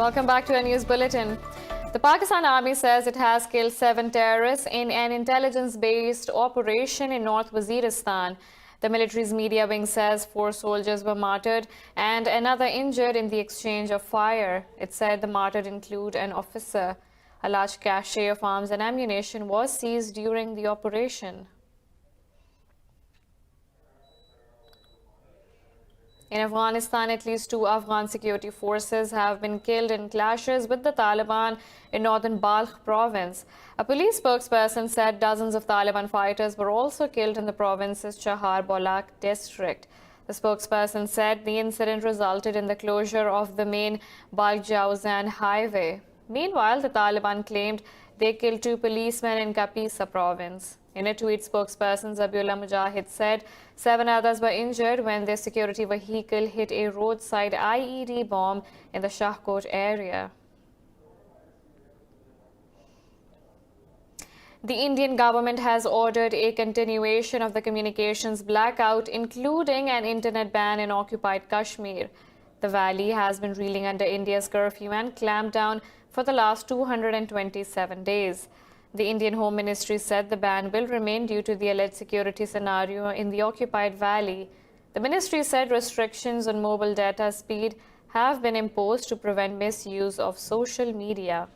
Welcome back to our news bulletin. The Pakistan Army says it has killed 7 terrorists in an intelligence-based operation in North Waziristan. The military's media wing says 4 soldiers were martyred and another injured in the exchange of fire. It said the martyred include an officer. A large cache of arms and ammunition was seized during the operation. In Afghanistan, at least 2 Afghan security forces have been killed in clashes with the Taliban in northern Balkh province. A police spokesperson said dozens of Taliban fighters were also killed in the province's Chahar Bolak district. The spokesperson said the incident resulted in the closure of the main Balkh-Jawzan highway. Meanwhile, the Taliban claimed they killed 2 policemen in Kapisa province. In a tweet, spokesperson Zabiullah Mujahid said 7 others were injured when their security vehicle hit a roadside IED bomb in the Shahkot area. The Indian government has ordered a continuation of the communications blackout, including an internet ban in occupied Kashmir. The valley has been reeling under India's curfew and clampdown for the last 227 days. The Indian Home Ministry said the ban will remain due to the alleged security scenario in the occupied valley. The ministry said restrictions on mobile data speed have been imposed to prevent misuse of social media.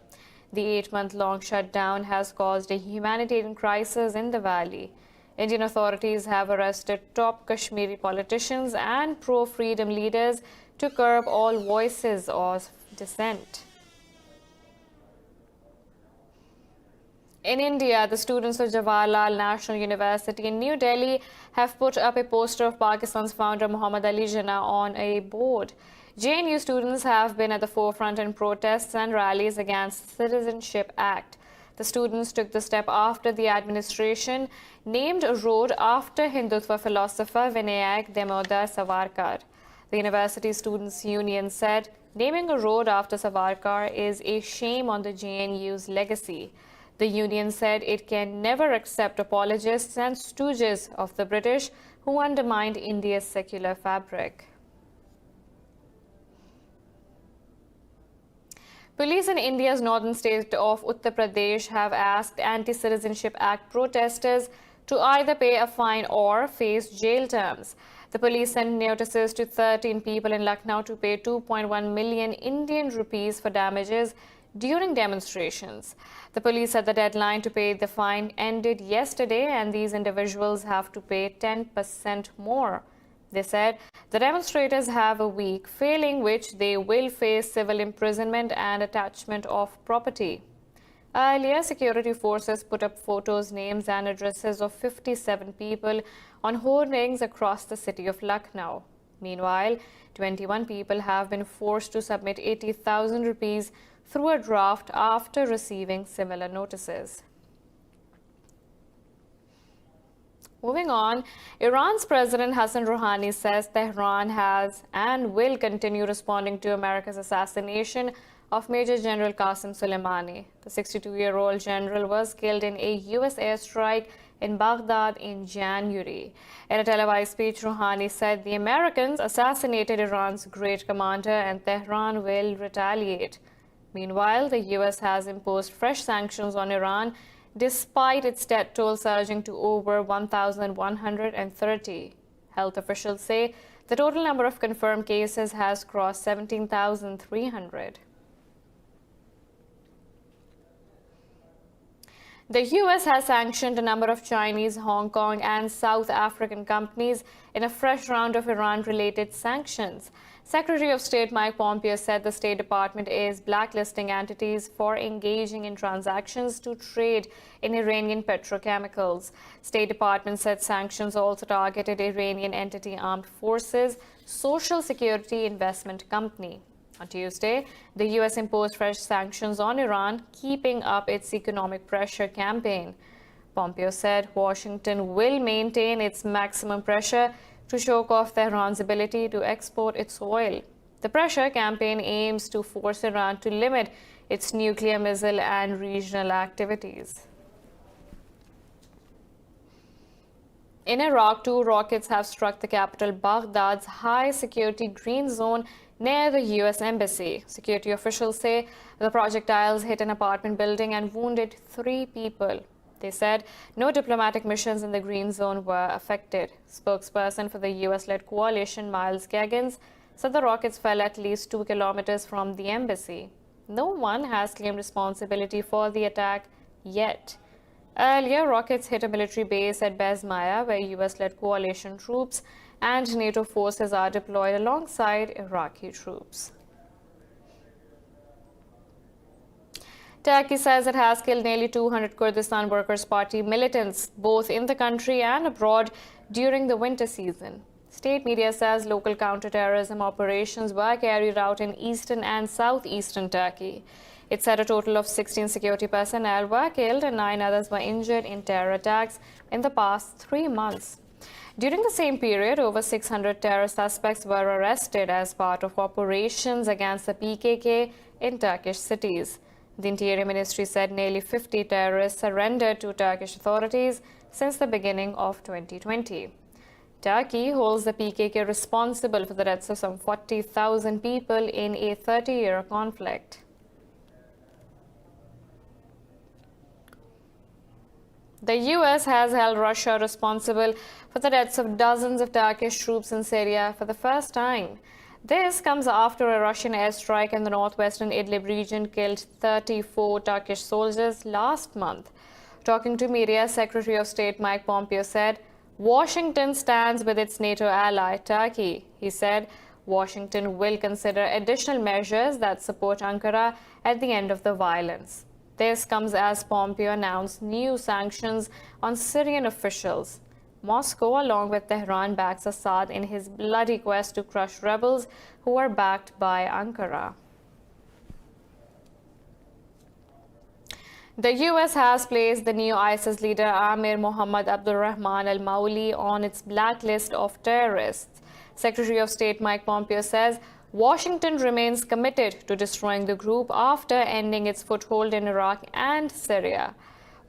The 8-month-long shutdown has caused a humanitarian crisis in the valley. Indian authorities have arrested top Kashmiri politicians and pro-freedom leaders to curb all voices of dissent. In India, the students of Somalias National University in New Delhi have put up a poster of Pakistan's founder Muhammad Ali Jinnah on a board. JNU students have been at the forefront in protests and rallies against the Citizenship Act. The students took the step after the administration named a road after Hindutva philosopher Vinayak Damodar Savarkar. The University Students' Union said naming a road after Savarkar is a shame on the JNU's legacy. The union said it can never accept apologists and stooges of the British who undermined India's secular fabric. Police in India's northern state of Uttar Pradesh have asked Anti-Citizenship Act protesters to either pay a fine or face jail terms. The police sent notices to 13 people in Lucknow to pay 2.1 million Indian rupees for damages during demonstrations. The police said the deadline to pay the fine ended yesterday and these individuals have to pay 10% more. They said the demonstrators have a week, failing which they will face civil imprisonment and attachment of property. Earlier, security forces put up photos, names and addresses of 57 people on hoardings across the city of Lucknow. Meanwhile, 21 people have been forced to submit 80,000 rupees through a draft after receiving similar notices. Moving on, Iran's President Hassan Rouhani says Tehran has and will continue responding to America's assassination of Major General Qasem Soleimani. The 62-year-old general was killed in a U.S. airstrike in Baghdad in January. In a televised speech, Rouhani said the Americans assassinated Iran's great commander and Tehran will retaliate. Meanwhile, the U.S. has imposed fresh sanctions on Iran despite its death toll surging to over 1,130. Health officials say the total number of confirmed cases has crossed 17,300. The U.S. has sanctioned a number of Chinese, Hong Kong and South African companies in a fresh round of Iran-related sanctions. Secretary of State Mike Pompeo said the State Department is blacklisting entities for engaging in transactions to trade in Iranian petrochemicals. State Department said sanctions also targeted Iranian entity Armed Forces Social Security Investment Company. On Tuesday, the U.S. imposed fresh sanctions on Iran, keeping up its economic pressure campaign. Pompeo said Washington will maintain its maximum pressure to choke off Tehran's ability to export its oil. The pressure campaign aims to force Iran to limit its nuclear, missile and regional activities. In Iraq, 2 rockets have struck the capital Baghdad's high-security green zone near the U.S. Embassy. Security officials say the projectiles hit an apartment building and wounded 3 people. They said no diplomatic missions in the green zone were affected. Spokesperson for the U.S.-led coalition, Miles Gaggins, said the rockets fell at least 2 kilometers from the embassy. No one has claimed responsibility for the attack yet. Earlier, rockets hit a military base at Bezmaya, where U.S.-led coalition troops and NATO forces are deployed alongside Iraqi troops. Turkey says it has killed nearly 200 Kurdistan Workers' Party militants, both in the country and abroad, during the winter season. State media says local counterterrorism operations were carried out in eastern and southeastern Turkey. It said a total of 16 security personnel were killed and 9 others were injured in terror attacks in the past 3 months. During the same period, over 600 terror suspects were arrested as part of operations against the PKK in Turkish cities. The Interior Ministry said nearly 50 terrorists surrendered to Turkish authorities since the beginning of 2020. Turkey holds the PKK responsible for the deaths of some 40,000 people in a 30-year conflict. The U.S. has held Russia responsible for the deaths of dozens of Turkish troops in Syria for the first time. This comes after a Russian airstrike in the northwestern Idlib region killed 34 Turkish soldiers last month. Talking to media, Secretary of State Mike Pompeo said, Washington stands with its NATO ally, Turkey. He said, Washington will consider additional measures that support Ankara at the end of the violence. This comes as Pompeo announced new sanctions on Syrian officials. Moscow, along with Tehran, backs Assad in his bloody quest to crush rebels who are backed by Ankara. The U.S. has placed the new ISIS leader Amir Mohammad Abdulrahman al-Mauli on its blacklist of terrorists. Secretary of State Mike Pompeo says Washington remains committed to destroying the group after ending its foothold in Iraq and Syria.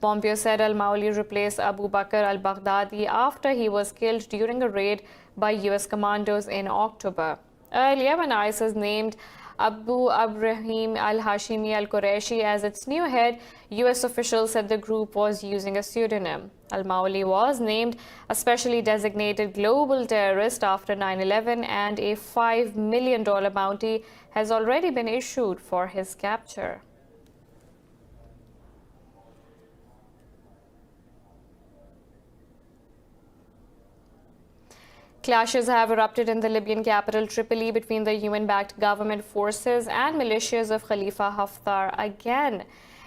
Pompeo said al-Mauli replaced Abu Bakr al-Baghdadi after he was killed during a raid by U.S. commandos in October. Earlier, when ISIS named Abu Ibrahim al-Hashimi al-Qureshi as its new head, U.S. officials said the group was using a pseudonym. Al-Mauli was named a specially designated global terrorist after 9/11, and a $5 million bounty has already been issued for his capture. Clashes have erupted in the Libyan capital Tripoli between the UN-backed government forces and militias of Khalifa Haftar again.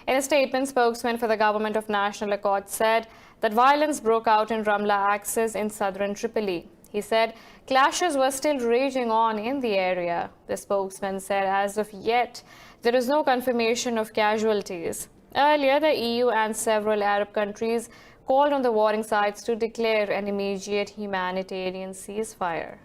In a statement, spokesman for the Government of National Accord said that violence broke out in Ramla axis in southern Tripoli. He said clashes were still raging on in the area. The spokesman said as of yet, there is no confirmation of casualties. Earlier, the EU and several Arab countries called on the warring sides to declare an immediate humanitarian ceasefire.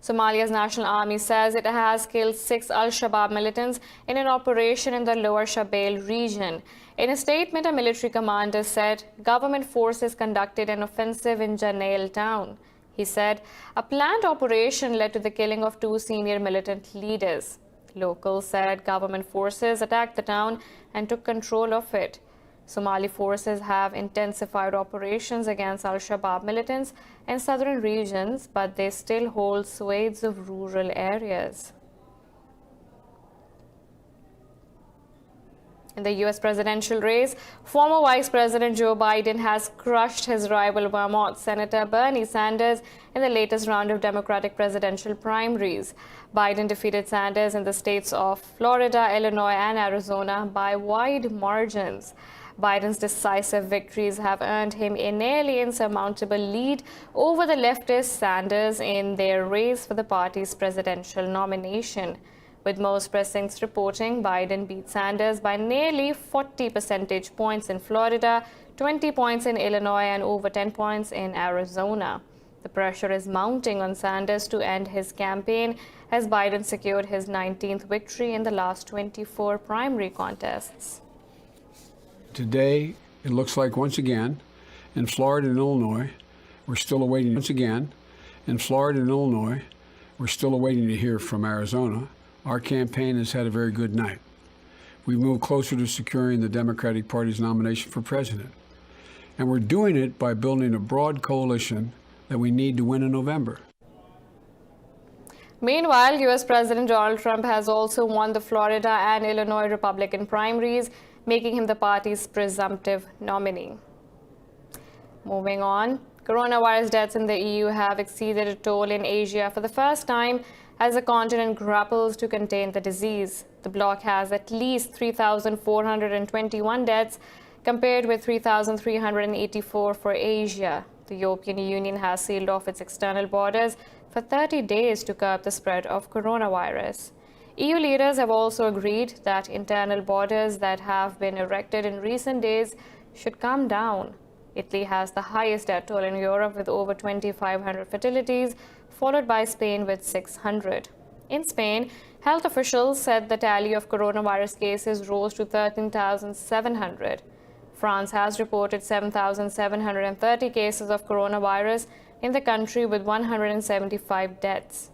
Somalia's National Army says it has killed 6 al-Shabaab militants in an operation in the Lower Shabelle region. In a statement, a military commander said government forces conducted an offensive in Janail town. He said a planned operation led to the killing of 2 senior militant leaders. Locals said government forces attacked the town and took control of it. Somali forces have intensified operations against al-Shabaab militants in southern regions, but they still hold swathes of rural areas. In the U.S. presidential race, former Vice President Joe Biden has crushed his rival Vermont Senator Bernie Sanders in the latest round of Democratic presidential primaries. Biden defeated Sanders in the states of Florida, Illinois, and Arizona by wide margins. Biden's decisive victories have earned him a nearly insurmountable lead over the leftist Sanders in their race for the party's presidential nomination. With most pressings reporting, Biden beat Sanders by nearly 40 percentage points in Florida, 20 points in Illinois, and over 10 points in Arizona. The pressure is mounting on Sanders to end his campaign as Biden secured his 19th victory in the last 24 primary contests. Today, it looks like once again, in Florida and Illinois, we're still awaiting, once again, in Florida and Illinois, we're still awaiting to hear from Arizona. Our campaign has had a very good night. We've moved closer to securing the Democratic Party's nomination for president. And we're doing it by building a broad coalition that we need to win in November. Meanwhile, U.S. President Donald Trump has also won the Florida and Illinois Republican primaries, making him the party's presumptive nominee. Moving on, coronavirus deaths in the EU have exceeded a toll in Asia for the first time as the continent grapples to contain the disease. The bloc has at least 3,421 deaths, compared with 3,384 for Asia. The European Union has sealed off its external borders for 30 days to curb the spread of coronavirus. EU leaders have also agreed that internal borders that have been erected in recent days should come down. Italy has the highest death toll in Europe with over 2,500 fatalities, followed by Spain with 600. In Spain, health officials said the tally of coronavirus cases rose to 13,700. France has reported 7,730 cases of coronavirus in the country with 175 deaths.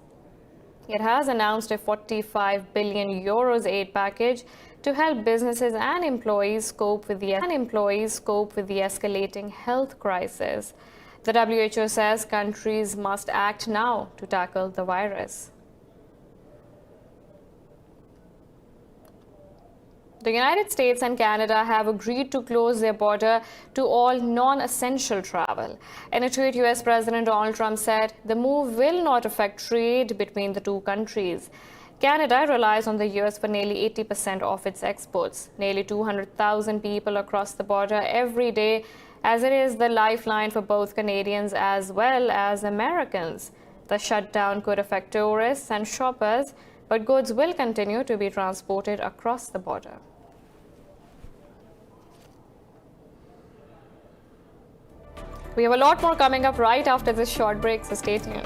It has announced a 45 billion euros aid package to help businesses and employees cope with the escalating health crisis. The WHO says countries must act now to tackle the virus. The United States and Canada have agreed to close their border to all non-essential travel. In a tweet, U.S. President Donald Trump said the move will not affect trade between the two countries. Canada relies on the U.S. for nearly 80% of its exports, nearly 200,000 people across the border every day, as it is the lifeline for both Canadians as well as Americans. The shutdown could affect tourists and shoppers, but goods will continue to be transported across the border. We have a lot more coming up right after this short break, so stay tuned.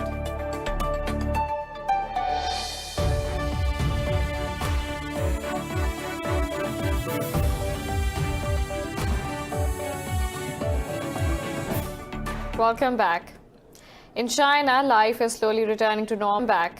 Welcome back. In China, life is slowly returning to normal.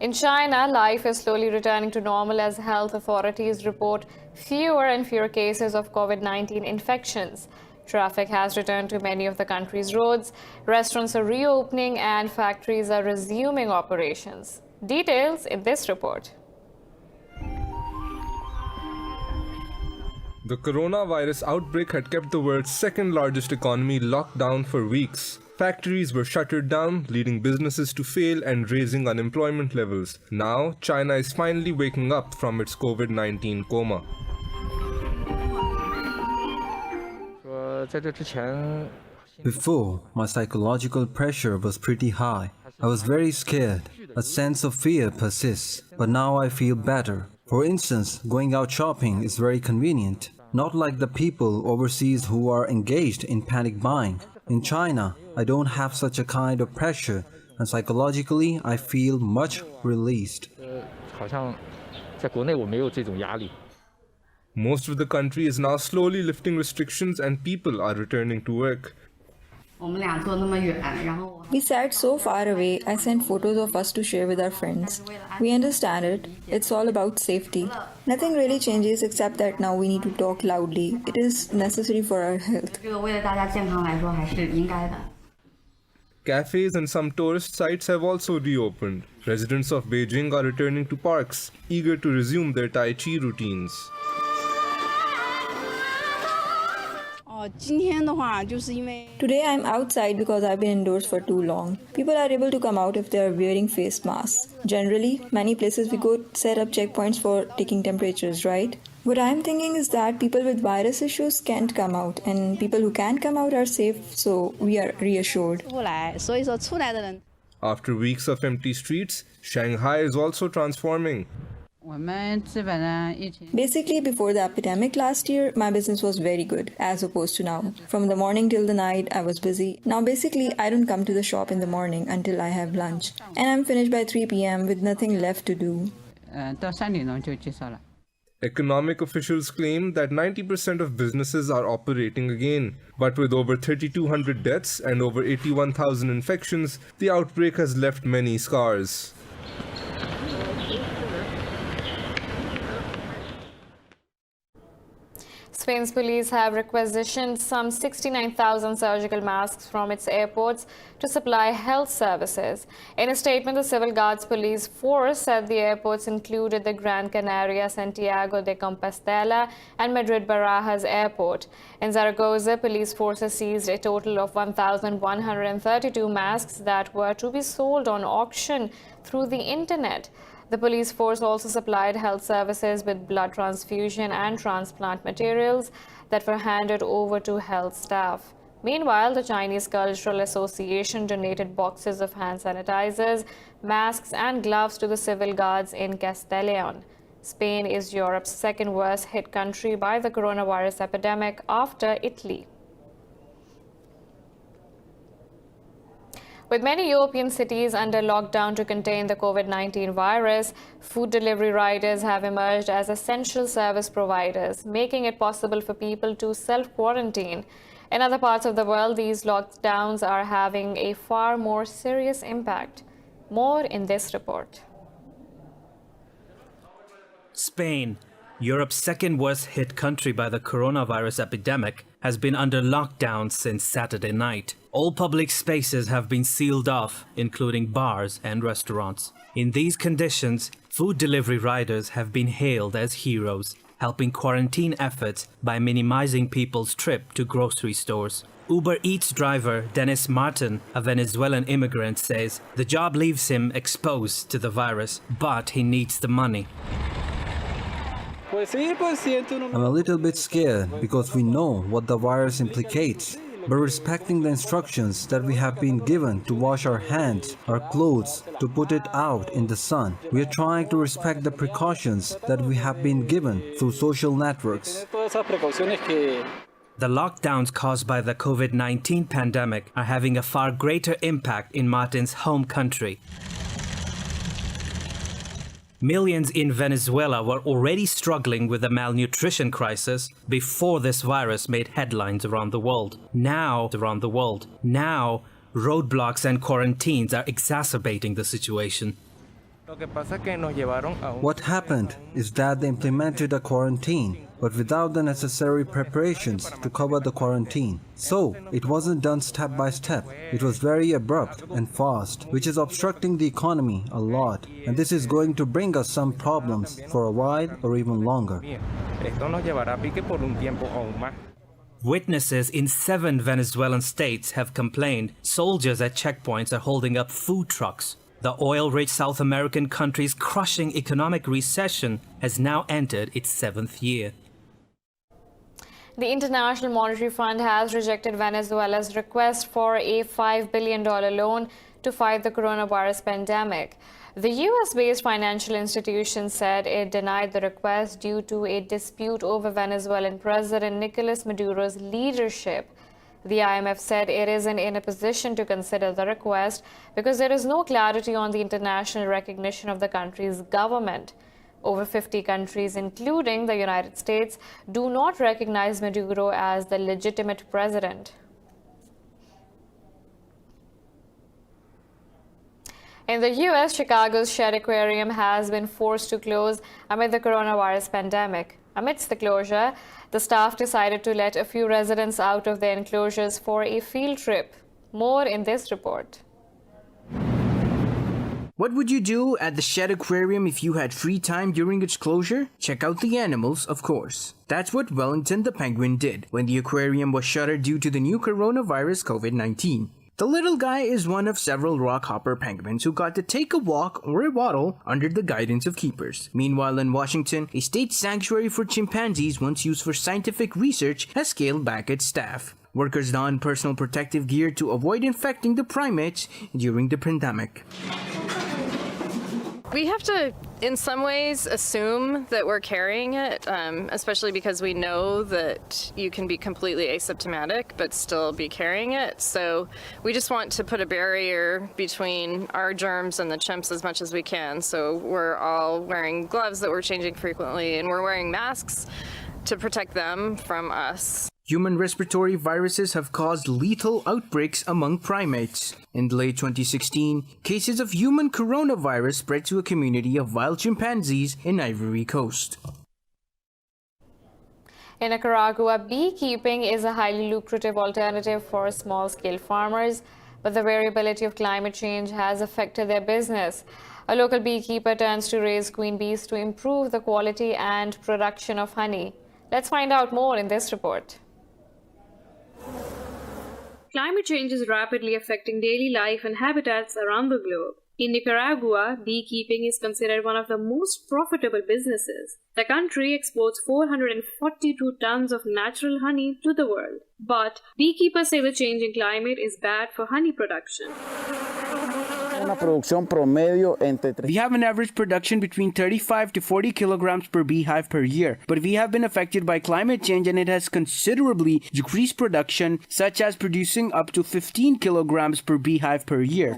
In China, life is slowly returning to normal as health authorities report fewer and fewer cases of COVID-19 infections. Traffic has returned to many of the country's roads, restaurants are reopening, and factories are resuming operations. Details in this report. The coronavirus outbreak had kept the world's second largest economy locked down for weeks. Factories were shuttered down, leading businesses to fail and raising unemployment levels. Now, China is finally waking up from its COVID-19 coma. Before, my psychological pressure was pretty high. I was very scared. A sense of fear persists, but now I feel better. For instance, going out shopping is very convenient. Not like the people overseas who are engaged in panic buying. In China, I don't have such a kind of pressure, and psychologically, I feel much released. Most of the country is now slowly lifting restrictions and people are returning to work. We sat so far away, I sent photos of us to share with our friends. We understand it. It's all about safety. Nothing really changes except that now we need to talk loudly. It is necessary for our health. Cafes and some tourist sites have also reopened. Residents of Beijing are returning to parks, eager to resume their Tai Chi routines. Today I'm outside because I've been indoors for too long. People are able to come out if they are wearing face masks. Generally, many places we go set up checkpoints for taking temperatures, right? What I'm thinking is that people with virus issues can't come out, and people who can come out are safe, so we are reassured. After weeks of empty streets, Shanghai is also transforming. Basically, before the epidemic last year, my business was very good, as opposed to now. From the morning till the night, I was busy. Now, basically, I don't come to the shop in the morning until I have lunch. And I'm finished by 3 p.m. with nothing left to do. Economic officials claim that 90% of businesses are operating again. But with over 3,200 deaths and over 81,000 infections, the outbreak has left many scars. Spain's police have requisitioned some 69,000 surgical masks from its airports to supply health services. In a statement, the Civil Guards Police Force said the airports included the Gran Canaria, Santiago de Compostela and Madrid Barajas Airport. In Zaragoza, police forces seized a total of 1,132 masks that were to be sold on auction through the internet. The police force also supplied health services with blood transfusion and transplant materials that were handed over to health staff. Meanwhile, the Chinese Cultural Association donated boxes of hand sanitizers, masks and gloves to the civil guards in Castellón. Spain is Europe's second worst hit country by the coronavirus epidemic after Italy. With many European cities under lockdown to contain the COVID-19 virus, food delivery riders have emerged as essential service providers, making it possible for people to self-quarantine. In other parts of the world, these lockdowns are having a far more serious impact. More in this report. Spain, Europe's second worst hit country by the coronavirus epidemic, has been under lockdown since Saturday night. All public spaces have been sealed off, including bars and restaurants. In these conditions, food delivery riders have been hailed as heroes, helping quarantine efforts by minimizing people's trip to grocery stores. Uber Eats driver Dennis Martin, a Venezuelan immigrant, says the job leaves him exposed to the virus, but he needs the money. I'm a little bit scared because we know what the virus implicates. But respecting the instructions that we have been given to wash our hands, our clothes, to put it out in the sun, we are trying to respect the precautions that we have been given through social networks. The lockdowns caused by the COVID-19 pandemic are having a far greater impact in Martin's home country. Millions in Venezuela were already struggling with the malnutrition crisis before this virus made headlines around the world. Now, roadblocks and quarantines are exacerbating the situation. What happened is that they implemented a quarantine, but without the necessary preparations to cover the quarantine. So, it wasn't done step by step. It was very abrupt and fast, which is obstructing the economy a lot. And this is going to bring us some problems for a while or even longer. Witnesses in 7 Venezuelan states have complained soldiers at checkpoints are holding up food trucks. The oil-rich South American country's crushing economic recession has now entered its 7th year. The International Monetary Fund has rejected Venezuela's request for a $5 billion loan to fight the coronavirus pandemic. The US-based financial institution said it denied the request due to a dispute over Venezuelan President Nicolas Maduro's leadership. The IMF said it isn't in a position to consider the request because there is no clarity on the international recognition of the country's government. Over 50 countries, including the United States, do not recognize Maduro as the legitimate president. In the US, Chicago's Shedd Aquarium has been forced to close amid the coronavirus pandemic. Amidst the closure, the staff decided to let a few residents out of their enclosures for a field trip. More in this report. What would you do at the Shedd Aquarium if you had free time during its closure? Check out the animals, of course. That's what Wellington the penguin did when the aquarium was shuttered due to the new coronavirus COVID-19. The little guy is one of several rockhopper penguins who got to take a walk or a waddle under the guidance of keepers. Meanwhile, in Washington, a state sanctuary for chimpanzees once used for scientific research has scaled back its staff. Workers don personal protective gear to avoid infecting the primates during the pandemic. We have to in some ways assume that we're carrying it, especially because we know that you can be completely asymptomatic but still be carrying it. So we just want to put a barrier between our germs and the chimps as much as we can. So we're all wearing gloves that we're changing frequently, and we're wearing masks to protect them from us. Human respiratory viruses have caused lethal outbreaks among primates. In late 2016, cases of human coronavirus spread to a community of wild chimpanzees in Ivory Coast. In Nicaragua, beekeeping is a highly lucrative alternative for small-scale farmers, but the variability of climate change has affected their business. A local beekeeper turns to raise queen bees to improve the quality and production of honey. Let's find out more in this report. Climate change is rapidly affecting daily life and habitats around the globe. In Nicaragua, beekeeping is considered one of the most profitable businesses. The country exports 442 tons of natural honey to the world. But beekeepers say the changing climate is bad for honey production. We have an average production between 35 to 40 kilograms per beehive per year, but we have been affected by climate change and it has considerably decreased production, such as producing up to 15 kilograms per beehive per year.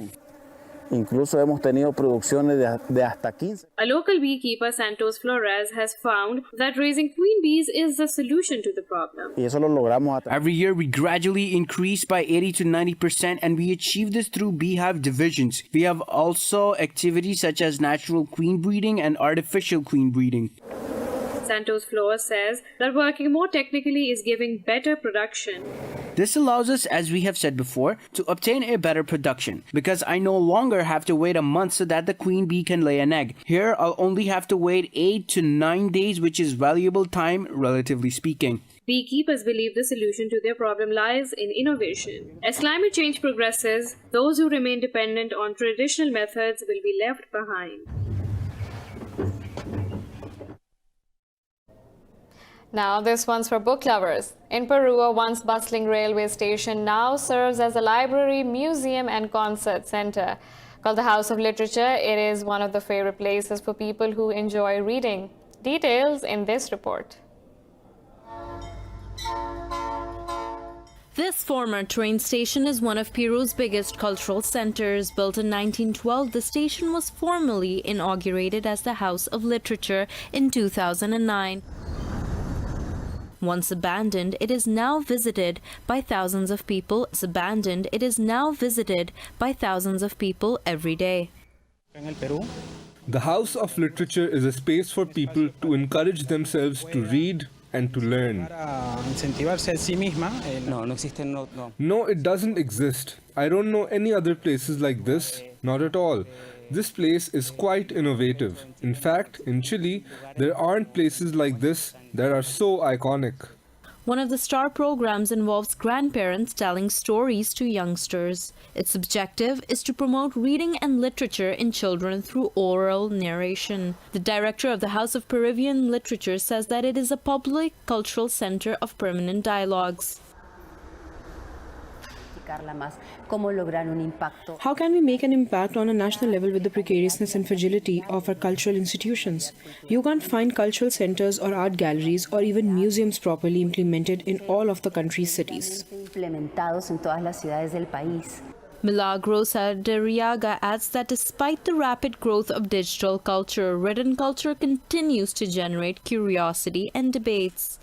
Incluso hemos tenido producciones de hasta 15. A local beekeeper, Santos Flores, has found that raising queen bees is the solution to the problem. Y eso lo logramos. Every year we gradually increase by 80 to 90%, and we achieve this through beehive divisions. We have also activities such as natural queen breeding and artificial queen breeding. Santos Flores says that working more technically is giving better production. This allows us, as we have said before, to obtain a better production, because I no longer have to wait a month so that the queen bee can lay an egg. Here, I'll only have to wait 8 to 9 days, which is valuable time, relatively speaking. Beekeepers believe the solution to their problem lies in innovation. As climate change progresses, those who remain dependent on traditional methods will be left behind. Now, this one's for book lovers. In Peru, a once bustling railway station now serves as a library, museum, and concert center. Called the House of Literature, it is one of the favorite places for people who enjoy reading. Details in this report. This former train station is one of Peru's biggest cultural centers. Built in 1912, the station was formally inaugurated as the House of Literature in 2009. Once abandoned, it is now visited by thousands of people. Every day. The House of Literature is a space for people to encourage themselves to read and to learn. No, it doesn't exist. I don't know any other places like this. Not at all. This place is quite innovative. In fact, in Chile, there aren't places like this that are so iconic. One of the star programs involves grandparents telling stories to youngsters. Its objective is to promote reading and literature in children through oral narration. The director of the House of Peruvian Literature says that it is a public cultural center of permanent dialogues. How can we make an impact on a national level with the precariousness and fragility of our cultural institutions? You can't find cultural centers or art galleries or even museums properly implemented in all of the country's cities. Milagros Arderiaga adds that despite the rapid growth of digital culture, written culture continues to generate curiosity and debates.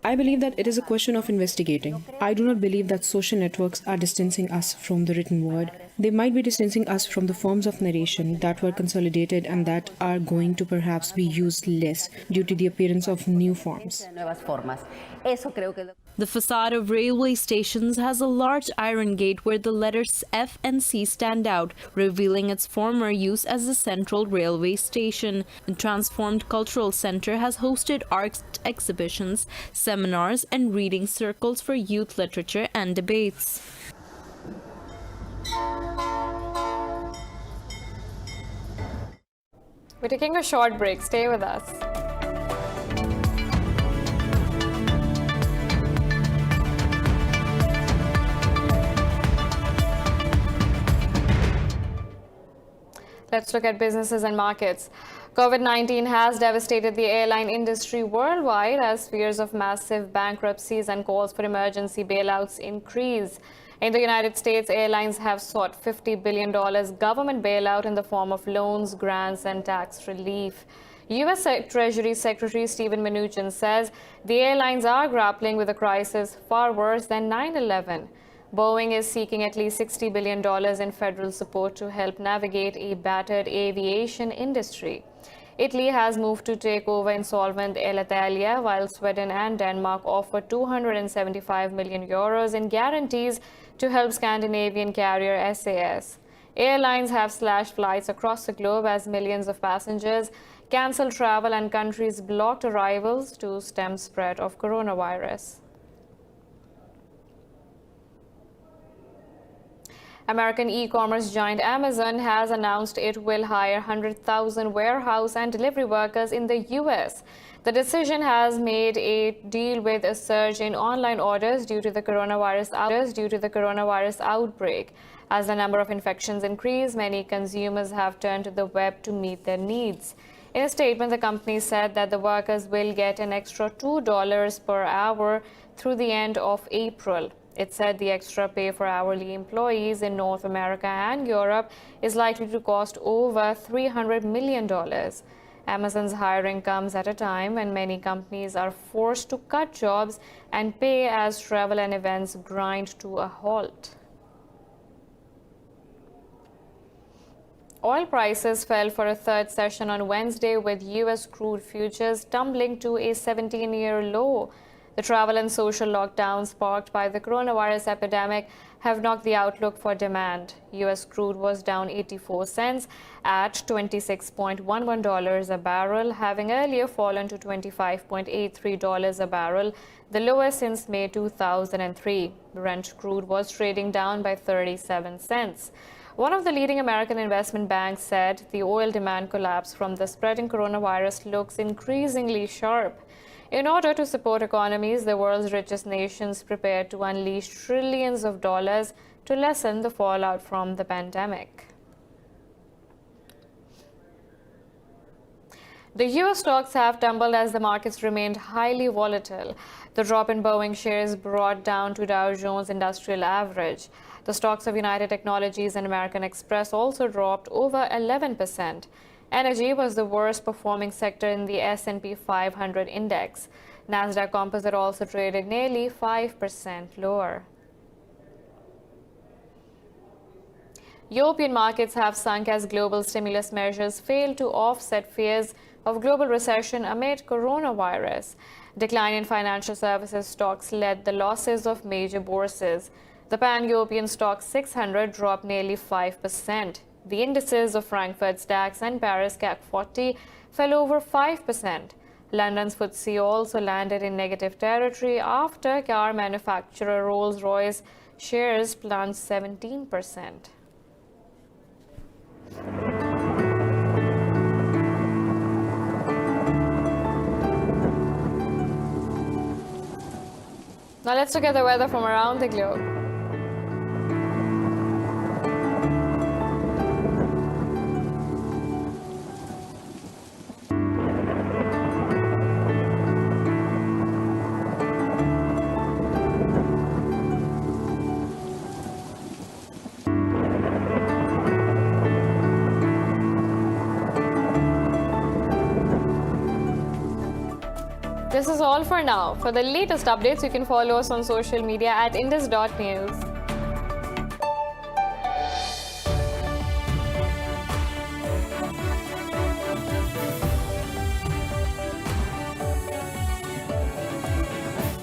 I believe that it is a question of investigating. I do not believe that social networks are distancing us from the written word. They might be distancing us from the forms of narration that were consolidated and that are going to perhaps be used less due to the appearance of new forms. The facade of railway stations has a large iron gate where the letters F and C stand out, revealing its former use as a central railway station. The transformed cultural center has hosted art exhibitions, seminars, and reading circles for youth literature and debates. We're taking a short break. Stay with us. Let's look at businesses and markets. COVID-19 has devastated the airline industry worldwide as fears of massive bankruptcies and calls for emergency bailouts increase. In the United States, airlines have sought $50 billion government bailout in the form of loans, grants, and tax relief. U.S. Treasury Secretary Steven Mnuchin says the airlines are grappling with a crisis far worse than 9/11. Boeing is seeking at least $60 billion in federal support to help navigate a battered aviation industry. Italy has moved to take over insolvent Alitalia, while Sweden and Denmark offer €275 million in guarantees to help Scandinavian carrier SAS. Airlines have slashed flights across the globe as millions of passengers cancelled travel and countries blocked arrivals to stem spread of coronavirus. American e-commerce giant Amazon has announced it will hire 100,000 warehouse and delivery workers in the U.S. The decision has made a deal with a surge in online orders due to the coronavirus outbreak. As the number of infections increase, many consumers have turned to the web to meet their needs. In a statement, the company said that the workers will get an extra $2 per hour through the end of April. It said the extra pay for hourly employees in North America and Europe is likely to cost over $300 million. Amazon's hiring comes at a time when many companies are forced to cut jobs and pay as travel and events grind to a halt. Oil prices fell for a third session on Wednesday, with U.S. crude futures tumbling to a 17-year low. The travel and social lockdowns sparked by the coronavirus epidemic have knocked the outlook for demand. U.S. crude was down 84 cents at $26.11 a barrel, having earlier fallen to $25.83 a barrel, the lowest since May 2003. Brent crude was trading down by 37 cents. One of the leading American investment banks said the oil demand collapse from the spreading coronavirus looks increasingly sharp. In order to support economies, the world's richest nations prepare to unleash trillions of dollars to lessen the fallout from the pandemic. The U.S. stocks have tumbled as the markets remained highly volatile. The drop in Boeing shares brought down to Dow Jones Industrial Average. The stocks of United Technologies and American Express also dropped over 11%. Energy was the worst performing sector in the S&P 500 index. Nasdaq Composite also traded nearly 5% lower. European markets have sunk as global stimulus measures failed to offset fears of global recession amid coronavirus. Decline in financial services stocks led the losses of major bourses. The Pan-European Stock 600 dropped nearly 5%. The indices of Frankfurt's DAX and Paris CAC 40 fell over 5%. London's FTSE also landed in negative territory after car manufacturer Rolls-Royce shares plunged 17%. Now let's look at the weather from around the globe. This is all for now. For the latest updates, you can follow us on social media at indus.news.